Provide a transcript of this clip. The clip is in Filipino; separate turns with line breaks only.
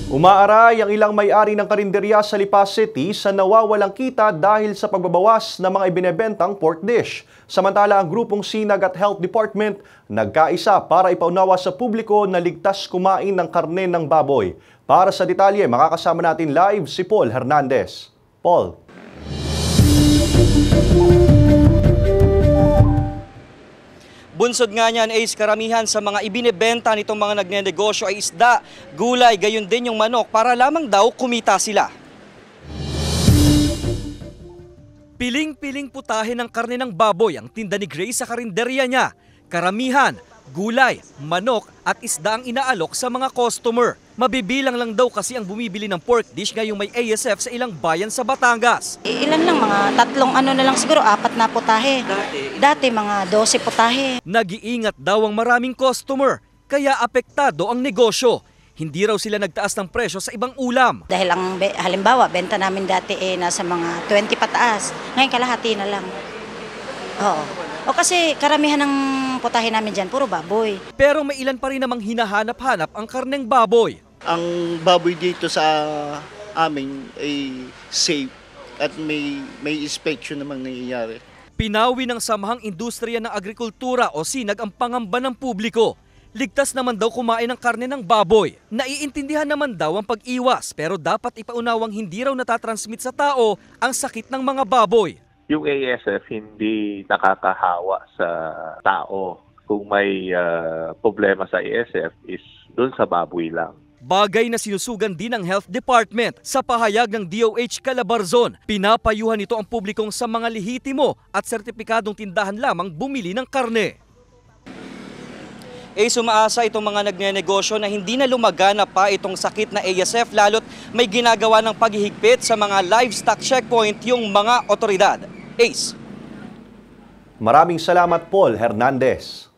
Umaaray ang ilang may-ari ng karinderya sa Lipa City sa nawawalang kita dahil sa pagbabawas ng mga ibinebentang pork dish. Samantala, ang grupong Sinag at Health Department nagkaisa para ipaunawa sa publiko na ligtas kumain ng karne ng baboy. Para sa detalye, makakasama natin live si Paul Hernandez. Paul.
Bunsod nga niyan, Ace, karamihan sa mga ibinebenta nitong mga nagnenegosyo ay isda, gulay, gayon din yung manok para lamang daw kumita sila. Piling-piling putahe ng karne ng baboy ang tinda ni Grace sa karinderya niya. Karamihan, gulay, manok at isda ang inaalok sa mga customer. Mabibilang lang daw kasi ang bumibili ng pork dish ngayong may ASF sa ilang bayan sa Batangas.
Ilan lang, mga tatlong na lang siguro, 4 na putahe. Dati mga 12 putahe.
Nag-iingat daw ang maraming customer, kaya apektado ang negosyo. Hindi raw sila nagtaas ng presyo sa ibang ulam.
Dahil halimbawa, benta namin dati nasa mga 20 pataas. Ngayon kalahati na lang. Oo. O kasi karamihan ng putahe namin dyan, puro baboy.
Pero may ilan pa rin namang hinahanap-hanap ang karneng baboy.
Ang baboy dito sa amin ay safe at may inspection namang nangyayari.
Pinawi ng Samahang Industriya ng Agrikultura o Sinag ang pangamba ng publiko. Ligtas naman daw kumain ng karne ng baboy. Naiintindihan naman daw ang pag-iwas pero dapat ipaunawang hindi raw natatransmit sa tao ang sakit ng mga baboy.
Yung ASF hindi nakakahawa sa tao. Kung may problema sa ASF is doon sa baboy lang.
Bagay na sinusugan din ng Health Department sa pahayag ng DOH Calabarzon. Pinapayuhan nito ang publikong sa mga lehitimo at sertipikadong tindahan lamang bumili ng karne. Sumaasa itong mga nagnenegosyo na hindi na lumagana pa itong sakit na ASF lalo't may ginagawa ng paghihigpit sa mga livestock checkpoint yung mga otoridad. Ace.
Maraming salamat, Paul Hernandez.